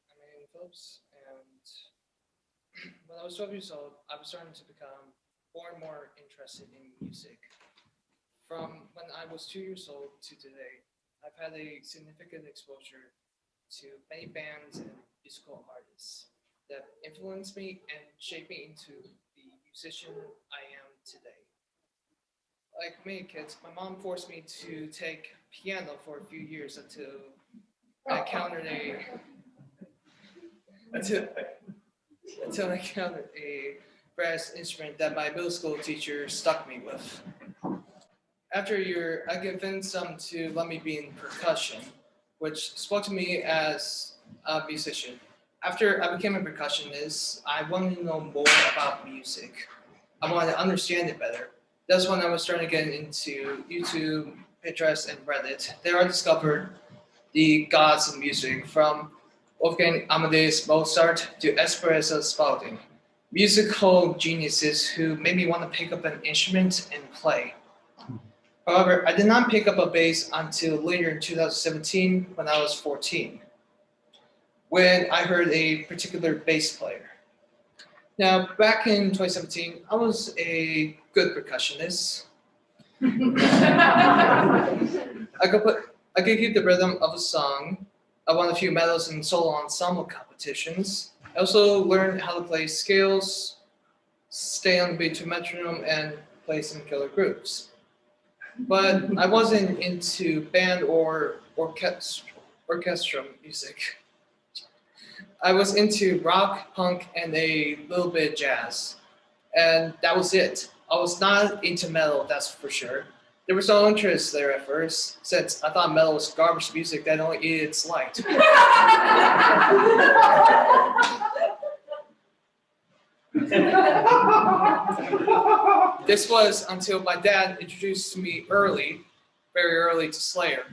I'm Aidan Phillips, and when I was 12 years old, I was starting to become more and more interested in music. From when I was 2 years old to today, I've had a significant exposure to many bands and musical artists that influenced me and shaped me into the musician I am today. Like many kids, my mom forced me to take piano for a few years I encountered a until, until I encountered a brass instrument that my middle school teacher stuck me with. After a year, I convinced them to let me be in percussion, which spoke to me as a musician. After I became a percussionist, I wanted to know more about music. I wanted to understand it better. That's when I was starting to get into YouTube, Pinterest, and Reddit. There I discovered the gods of music, from Wolfgang Amadeus Mozart to Esperanza Spalding, musical geniuses who made me want to pick up an instrument and play. However, I did not pick up a bass until later in 2017 when I was 14, when I heard a particular bass player. Now, back in 2017, I was a good percussionist. I could put I could keep the rhythm of a song. I won a few medals in solo ensemble competitions. I also learned how to play scales, stay on the beat to metronome, and play some killer groups. But I wasn't into band or orchestral music. I was into rock, punk, and a little bit jazz. And that was it. I was not into metal, that's for sure. There was no interest there at first, since I thought metal was garbage music that only idiots liked. This was until my dad introduced me very early to Slayer.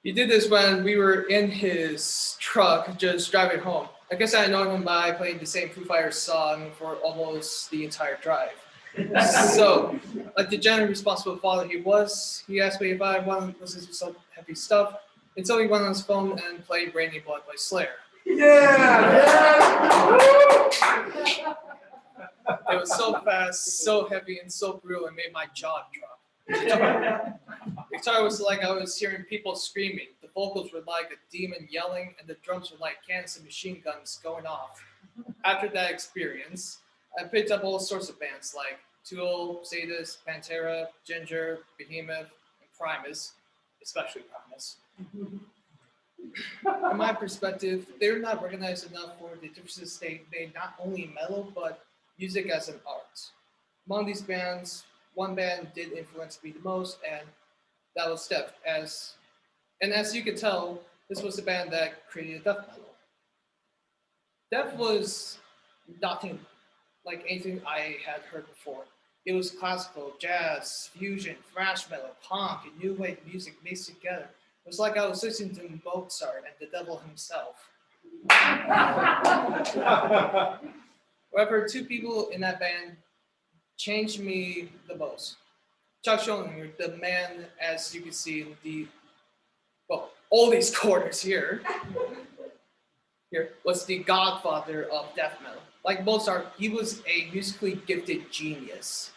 He did this when we were in his truck just driving home. I guess I know him by playing the same Foo Fighters song for almost the entire drive. So, like the generally responsible father he asked me if I wanted to listen to some heavy stuff. And so he went on his phone and played Rainy Blood by Slayer. Yeah! It was so fast, so heavy, and so brutal, it made my jaw drop. The guitar was like I was hearing people screaming. The vocals were like a demon yelling, and the drums were like cannons and machine guns going off. After that experience, I picked up all sorts of bands like Tool, Sadist, Pantera, Ginger, Behemoth, and Primus, especially Primus. From my perspective, they're not recognized enough for the differences they made not only in metal, but music as an art. Among these bands, one band did influence me the most, and that was Death. As you can tell, this was the band that created death metal. Death was nothing like anything I had heard before. It was classical, jazz, fusion, thrash metal, punk, and new wave music mixed together. It was like I was listening to Mozart and the devil himself. However, two people in that band changed me the most. Chuck Schuldiner, the man, as you can see in all these corners here, was the godfather of death metal. Like Mozart, he was a musically gifted genius.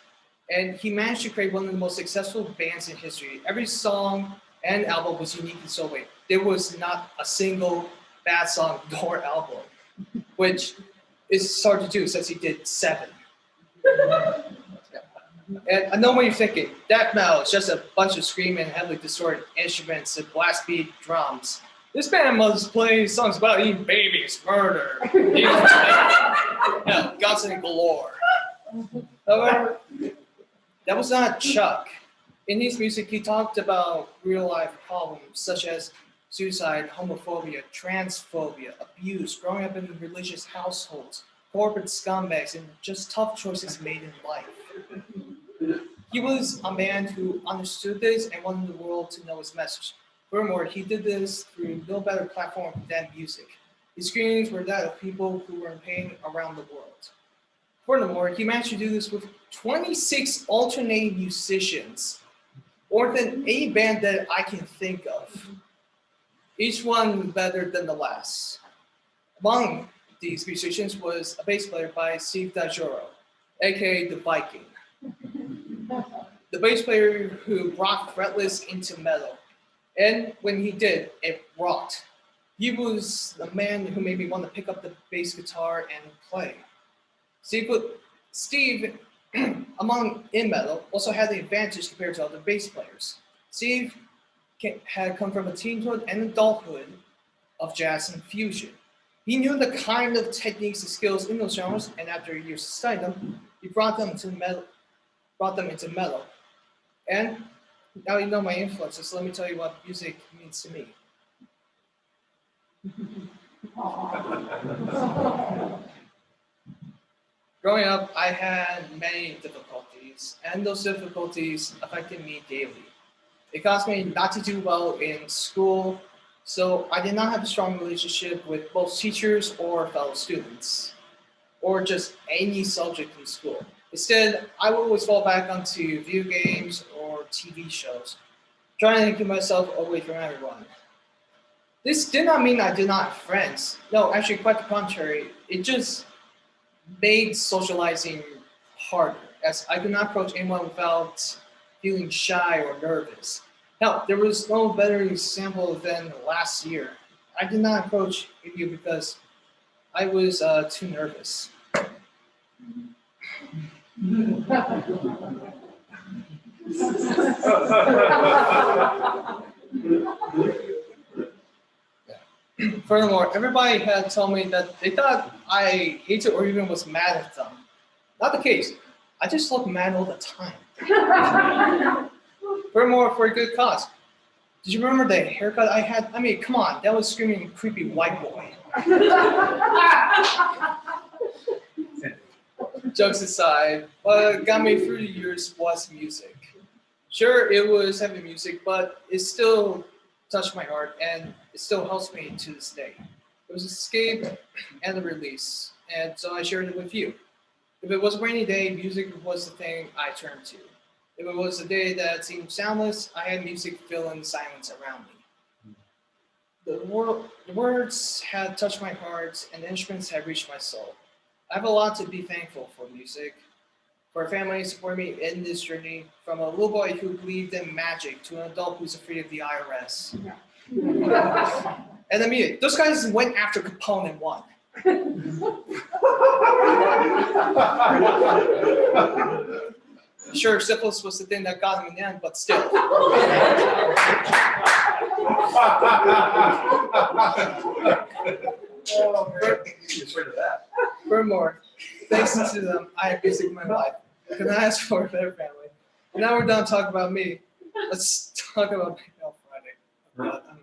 And he managed to create one of the most successful bands in history. Every song and album was unique in some way. There was not a single bad song nor album, which is hard to do since he did 7. And I know what you're thinking. Death metal is just a bunch of screaming, heavily distorted instruments and blast beat drums. This band must play songs about eating babies, murder, guns and galore. However, that was not Chuck. In his music, he talked about real-life problems such as suicide, homophobia, transphobia, abuse, growing up in religious households, corporate scumbags, and just tough choices made in life. He was a man who understood this and wanted the world to know his message. Furthermore, he did this through no better platform than music. His screams were that of people who were in pain around the world. Furthermore, he managed to do this with 26 alternating musicians, more than any band that I can think of. Each one better than the last. Among these musicians was a bass player by Steve DiGiorgio, aka the Viking. The bass player who brought fretless into metal. And when he did, it rocked. He was the man who made me want to pick up the bass guitar and play. Steve, among in metal, also had the advantage compared to other bass players. Steve had come from a teenhood and adulthood of jazz and fusion. He knew the kind of techniques and skills in those genres, and after years of studying them, he brought them into metal. And now you know my influences, so let me tell you what music means to me. Growing up, I had many difficulties, and those difficulties affected me daily. It caused me not to do well in school, so I did not have a strong relationship with both teachers or fellow students, or just any subject in school. Instead, I would always fall back onto video games or TV shows, trying to keep myself away from everyone. This did not mean I did not have friends. No, actually, quite the contrary. It just made socializing harder, as I could not approach anyone without feeling shy or nervous. Hell, there was no better example than last year. I did not approach you because I was too nervous. Furthermore, everybody had told me that they thought I hated or even was mad at them. Not the case. I just look mad all the time. Furthermore, for a good cause. Did you remember the haircut I had? I mean, come on, that was screaming creepy white boy. Jokes aside, what got me through the years was music. Sure, it was heavy music, but it still touched my heart and it still helps me to this day. It was an escape and a release, and so I shared it with you. If it was a rainy day, music was the thing I turned to. If it was a day that seemed soundless, I had music fill in the silence around me. The words had touched my heart, and the instruments had reached my soul. I have a lot to be thankful for music, for a family supporting me in this journey, from a little boy who believed in magic to an adult who's afraid of the IRS. And the music. Those guys went after Capone and won. Sure, syphilis was the thing that got him in the end, but still. Furthermore, thanks to them, I have music in my life. Can I ask for a better family? And now we're done talking about me. Let's talk about Pale Friday. Oh God, I'm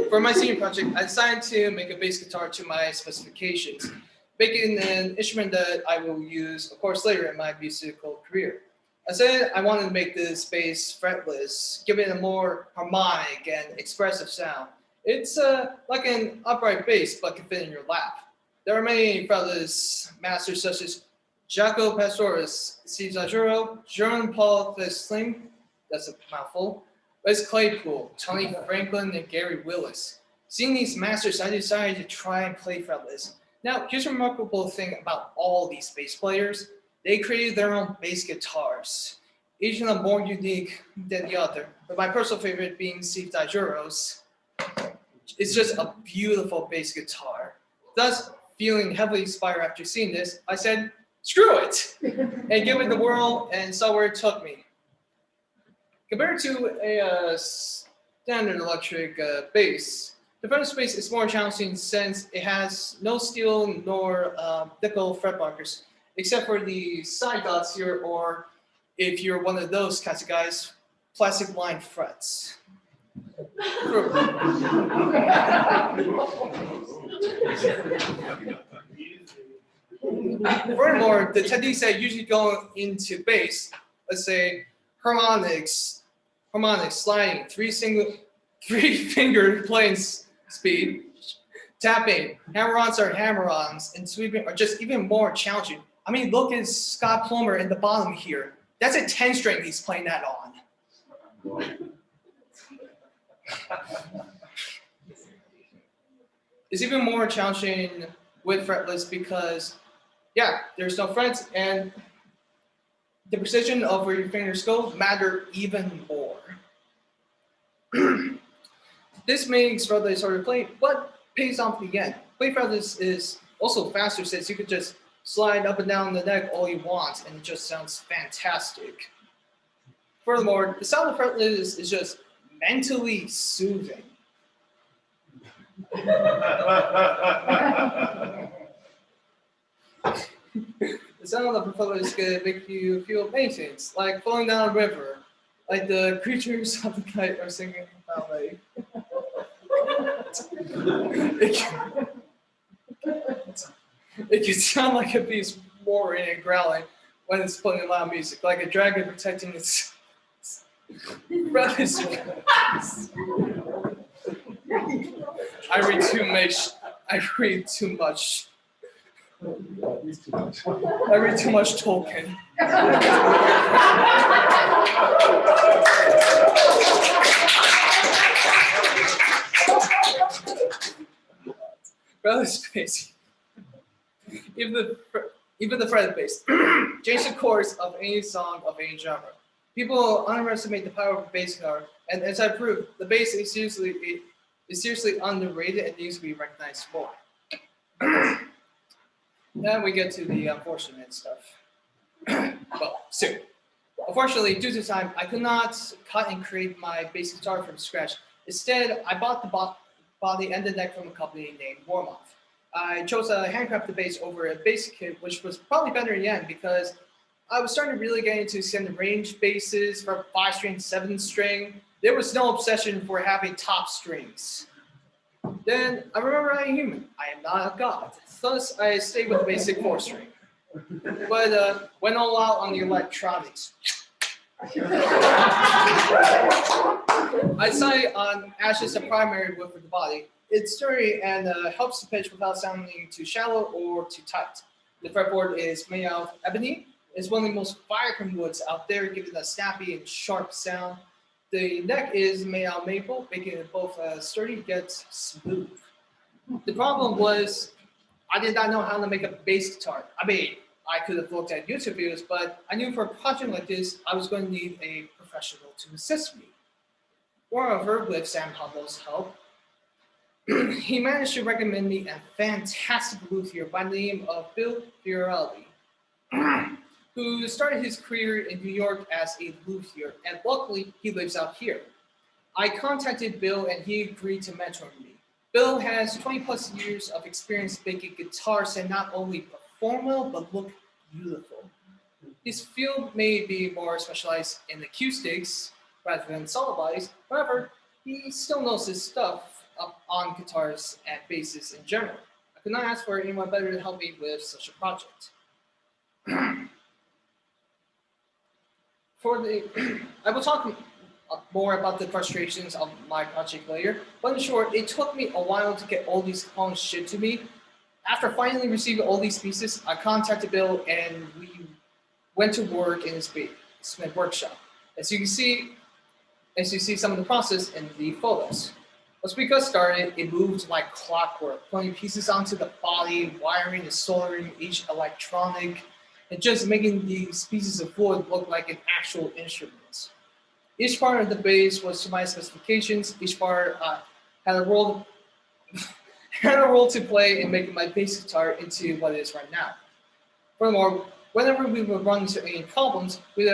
for my senior project, I decided to make a bass guitar to my specifications, making an instrument that I will use, of course, later in my musical career. I said I wanted to make this bass fretless, give it a more harmonic and expressive sound. It's like an upright bass, but can fit in your lap. There are many fretless masters such as Jaco Pastorius, Steve Zajuro, Jean-Paul Fesling, that's a mouthful, Wes Claypool, Tony Franklin, and Gary Willis. Seeing these masters, I decided to try and play fretless. Now, here's a remarkable thing about all these bass players. They created their own bass guitars, each of them more unique than the other. But my personal favorite being Steve Dijuro's. It's just a beautiful bass guitar. Thus, feeling heavily inspired after seeing this, I said, screw it, and give it the whirl and saw where it took me. Compared to a standard electric bass, the fretless bass is more challenging since it has no steel nor nickel fret markers, except for the side dots here, or if you're one of those kinds of guys, plastic lined frets. Furthermore, the techniques that usually go into bass, let's say harmonics, sliding, three finger playing speed, tapping, hammer-ons are hammer-ons, and sweeping are just even more challenging. I mean, look at Scott Plummer in the bottom here. That's a 10 string he's playing that on. It's even more challenging with fretless because, yeah, there's no frets, and the precision of where your fingers go matter even more. This makes fretless harder to play, but pays off in the end. Play fretless is also faster since you could just slide up and down the neck all you want, and it just sounds fantastic. Furthermore, the sound of fretless is just mentally soothing. The sound of the fretless can make you feel many things, like flowing down a river, like the creatures of the night are singing ballet. It can sound like a beast roaring and growling when it's playing loud music, like a dragon protecting its brothers. I read too much. I read too much Tolkien. Rather spacey. Even the fretted bass. Change the chords of any song of any genre. People underestimate the power of a bass guitar, and as I proved, the bass is seriously underrated and needs to be recognized more. Then we get to the unfortunate stuff. Well, soon. Unfortunately, due to time, I could not cut and create my bass guitar from scratch. Instead, I bought the body and the neck from a company named Warmoth. I chose a handcrafted bass over a bass kit, which was probably better in the end because I was starting to really get into extended range basses from 5 string to 7 string. There was no obsession for having top strings. Then I remember I am human. I am not a god. Thus, I stayed with the basic 4 string. But went all out on the electronics. I decided on Ash's primary wood for the body. It's sturdy and helps to pitch without sounding too shallow or too tight. The fretboard is made out of ebony. It's one of the most vibrant woods out there, giving a snappy and sharp sound. The neck is made out of maple, making it both sturdy yet smooth. The problem was I did not know how to make a bass guitar. I mean, I could have looked at YouTube videos, but I knew for a project like this, I was going to need a professional to assist me. Moreover, with Sam Huddle's help, he managed to recommend me a fantastic luthier by the name of Bill Fiorelli, who started his career in New York as a luthier, and luckily he lives out here. I contacted Bill and he agreed to mentor me. Bill has 20 plus years of experience making guitars that not only perform well, but look beautiful. His field may be more specialized in acoustics rather than solid bodies. However, he still knows his stuff up on guitars and basses in general. I could not ask for anyone better to help me with such a project. I will talk more about the frustrations of my project later, but in short, it took me a while to get all these components shipped to me. After finally receiving all these pieces, I contacted Bill and we went to work in his basement workshop. As you see some of the process in the photos. Once we got started, it moved like clockwork, putting pieces onto the body, wiring and soldering each electronic, and just making these pieces of wood look like an actual instrument. Each part of the bass was to my specifications. Each part had a role to play in making my bass guitar into what it is right now. Furthermore, whenever we would run into any problems, we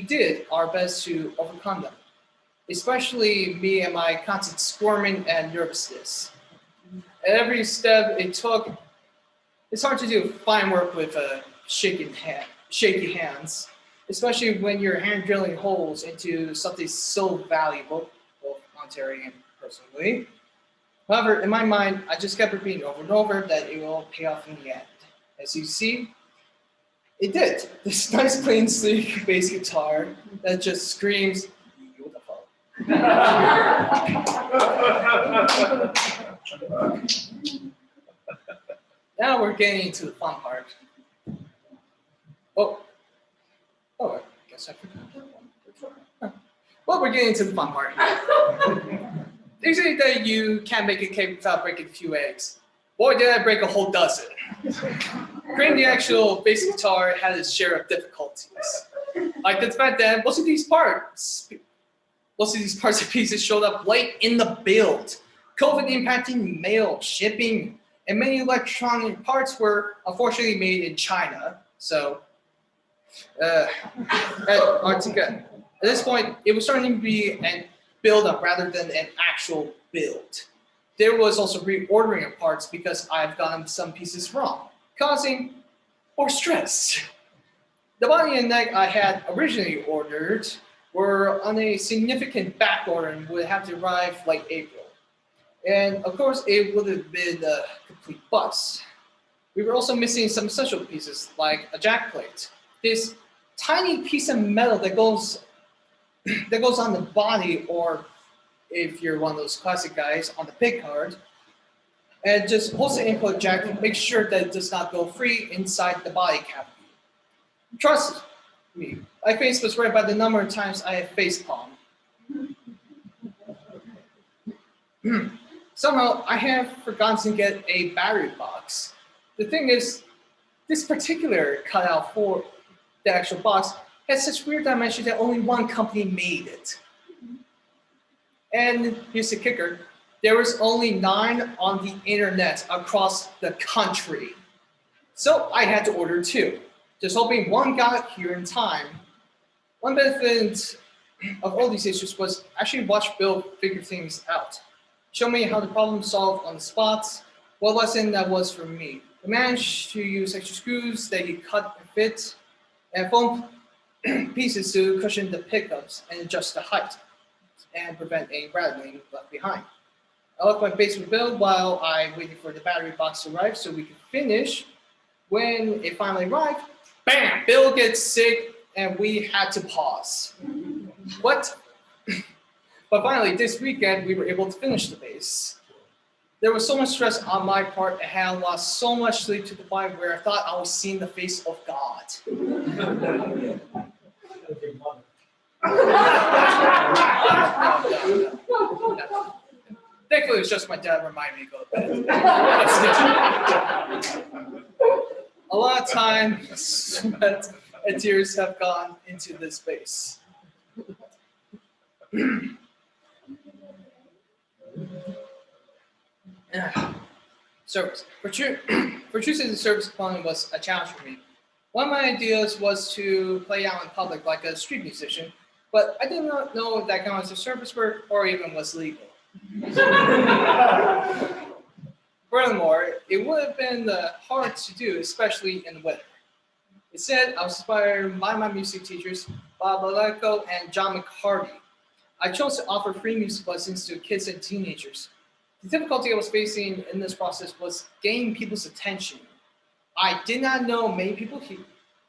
did our best to overcome them. Especially me and my constant squirming and nervousness. At every step it took, it's hard to do fine work with shaky hands, especially when you're hand drilling holes into something so valuable, both monetary and personally. However, in my mind, I just kept repeating over and over that it will pay off in the end. As you see, it did. This nice, clean, sleek bass guitar that just screams, beautiful. Now we're getting into the fun part. Oh, I guess I forgot that one. Well, we're getting into the fun part. They say that you can't make a cake without breaking a few eggs. Boy, did I break a whole dozen. Creating the actual bass guitar had its share of difficulties. Like the fact that most of these parts and pieces showed up late in the build. COVID impacting mail, shipping, and many electronic parts were unfortunately made in China. So, hard to get. At this point, it was starting to be a build-up rather than an actual build. There was also reordering of parts because I've gotten some pieces wrong, causing more stress. The body and neck I had originally ordered were on a significant back order and would have to arrive late April. And of course, it would have been a complete bust. We were also missing some essential pieces like a jack plate. This tiny piece of metal that goes on the body, or if you're one of those classic guys, on the pick guard, and just holds the input jack and make sure that it does not go free inside the body cavity. Trust me, my face was right by the number of times I have facepalm. Somehow, I have forgotten to get a battery box. The thing is, this particular cutout for the actual box has such weird dimensions that only one company made it. And here's the kicker. There was only 9 on the internet across the country. So I had to order 2, just hoping one got here in time. One benefit of all these issues was actually watch Bill figure things out. Show me how the problem solved on the spots. what lesson that was for me. We managed to use extra screws that he cut and fit, and foam pieces to cushion the pickups and adjust the height and prevent any rattling left behind. I left my basement build while I waited for the battery box to arrive so we could finish. When it finally arrived, bam! Bill gets sick and we had to pause. What? But finally, this weekend, we were able to finish the base. There was so much stress on my part, and I had lost so much sleep to the point where I thought I was seeing the face of God. No. Thankfully, it was just my dad reminding me to go to bed. A lot of time, sweat, and tears have gone into this space. Service. For choosing the service component was a challenge for me. One of my ideas was to play out in public like a street musician, but I did not know if that counted as a service work or even was legal. Furthermore, it would have been hard to do, especially in the weather. Instead, I was inspired by my music teachers, Bob Aleko and John McCarty. I chose to offer free music lessons to kids and teenagers. The difficulty I was facing in this process was gaining people's attention. I did not know many people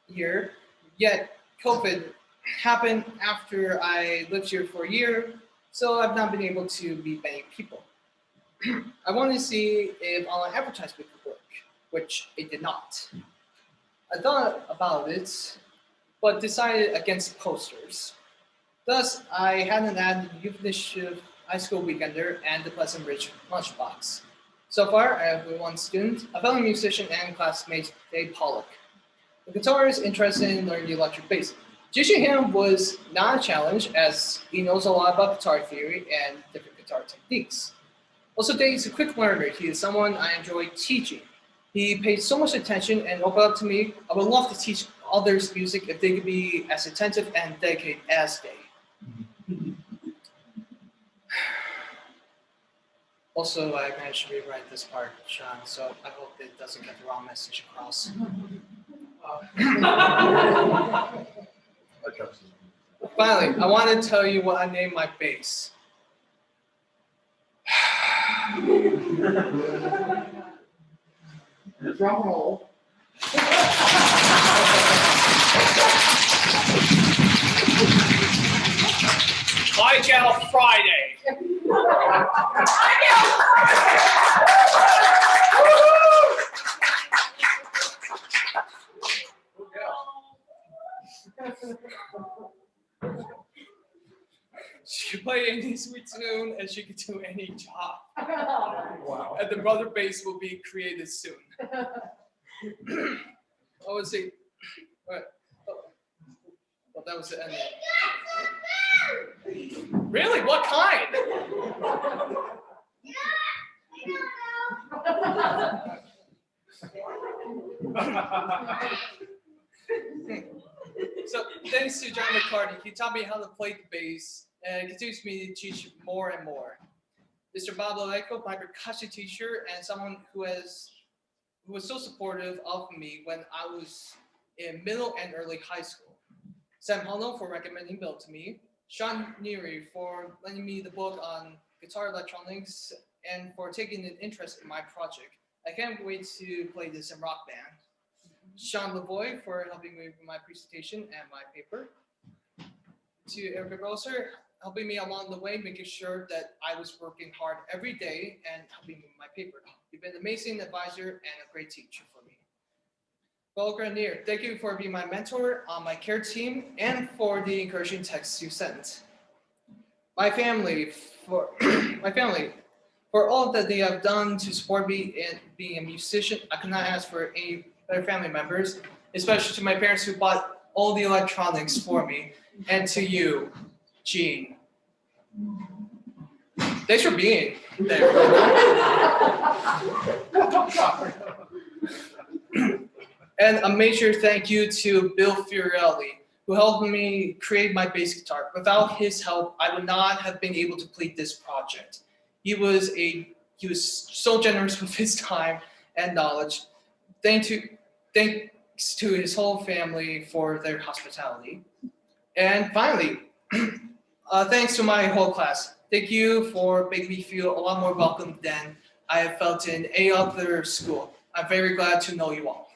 here, yet COVID happened after I lived here for a year, so I've not been able to meet many people. I wanted to see if online advertisement could work, which it did not. I thought about it, but decided against posters. Thus, I had an ad in the Youth Initiative High School Weekender and the Pleasant Ridge Lunchbox. So far, I have one student, a fellow musician and classmate, Dave Pollock. The guitar is interested in learning the electric bass. Teaching him was not a challenge as he knows a lot about guitar theory and different guitar techniques. Also, Dave is a quick learner. He is someone I enjoy teaching. He pays so much attention and opened up to me. I would love to teach others music if they could be as attentive and dedicated as Dave. Also, I managed to rewrite this part, Sean, so I hope it doesn't get the wrong message across. Finally, I want to tell you what I named my bass. Drum roll. Blackout Friday. She could play any sweet tune and she could do any job. Wow. And the brother bass will be created soon. I would say, what? Well, that was the end. Really? What kind? So thanks to John McCarty, he taught me how to play the bass and continues me to teach more and more. Mr. Bob Aleko, my percussion teacher, and someone who was so supportive of me when I was in middle and early high school. Sam Hono for recommending Bill to me. Sean Neary for lending me the book on guitar electronics and for taking an interest in my project. I can't wait to play this in rock band. Sean Lavoie for helping me with my presentation and my paper. To Erica Grosser, helping me along the way, making sure that I was working hard every day and helping me with my paper. You've been an amazing advisor and a great teacher for me. Well, Granier, thank you for being my mentor on my care team and for the encouraging texts you sent. My family, for all that they have done to support me in being a musician, I could not ask for any better family members, especially to my parents who bought all the electronics for me, and to you, Gene. Thanks for being there. And a major thank you to Bill Fiorelli, who helped me create my bass guitar. Without his help, I would not have been able to complete this project. He He was so generous with his time and knowledge. Thanks to his whole family for their hospitality. And finally, thanks to my whole class. Thank you for making me feel a lot more welcome than I have felt in any other school. I'm very glad to know you all.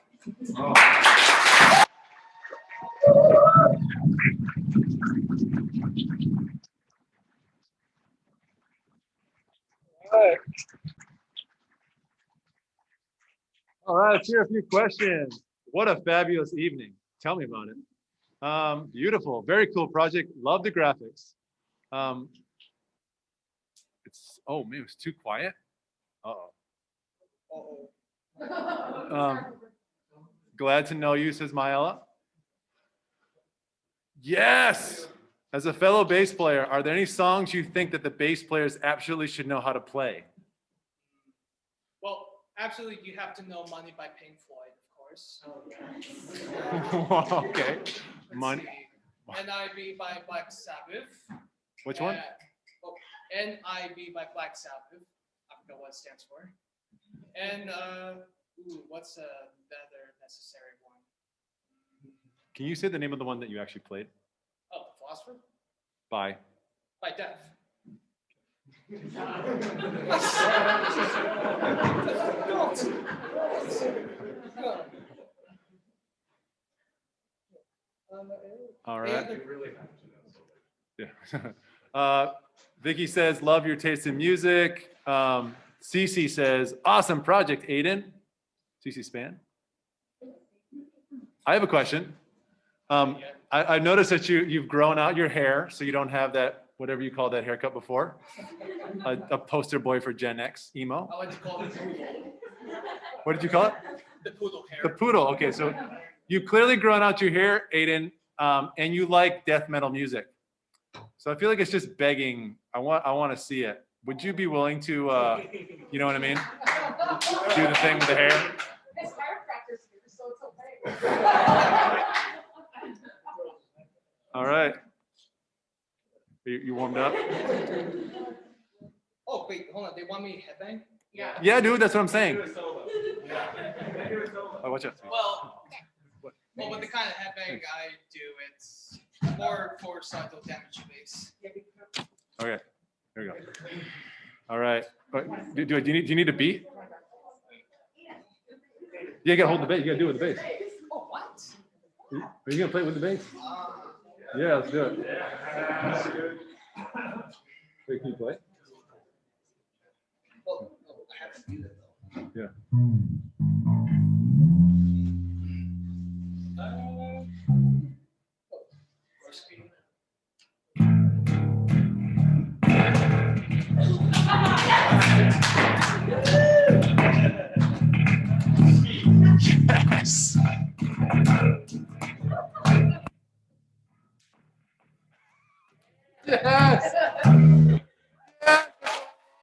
All right, let's hear a few questions. What a fabulous evening. Tell me about it. Beautiful, very cool project. Love the graphics. Oh man, it was too quiet. Uh-oh. Glad to know you, says Mayela. Yes. As a fellow bass player, are there any songs you think that the bass players absolutely should know how to play? Well, absolutely, you have to know Money by Pink Floyd, of course. Okay. Money. NIB by Black Sabbath. Which one? NIB by Black Sabbath. I forgot what it stands for. And what's the other necessary one? Can you say the name of the one that you actually played? Oh, The Philosopher? By Death. All right. Yeah. Vicky says, love your taste in music. Cece says, awesome project, Aidan. Cece Span. I have a question. I noticed that you've grown out your hair, so you don't have that, whatever you called that haircut before. A poster boy for Gen X, emo. I like to call it the poodle. What did you call it? The poodle hair. The poodle. Okay, so you've clearly grown out your hair, Aidan, and you like death metal music. So I feel like it's just begging. I want to see it. Would you be willing to, you know what I mean? Do the thing with the hair. His chiropractor's here, so it's okay. All right. You warmed up? Oh, wait, hold on. They want me to headbang? Yeah, dude, that's what I'm saying. Oh, watch out. Well, with the kind of headbang I do, it's more for cycle damage base. Okay, there we go. All right. Do you need a beat? Yeah, you gotta hold the bass. You gotta do it with the bass. Oh, what? Are you gonna play it with the bass? Yeah, let's do it. Wait, can you play? Well, I have to do that though. Yeah. Yes. Yes.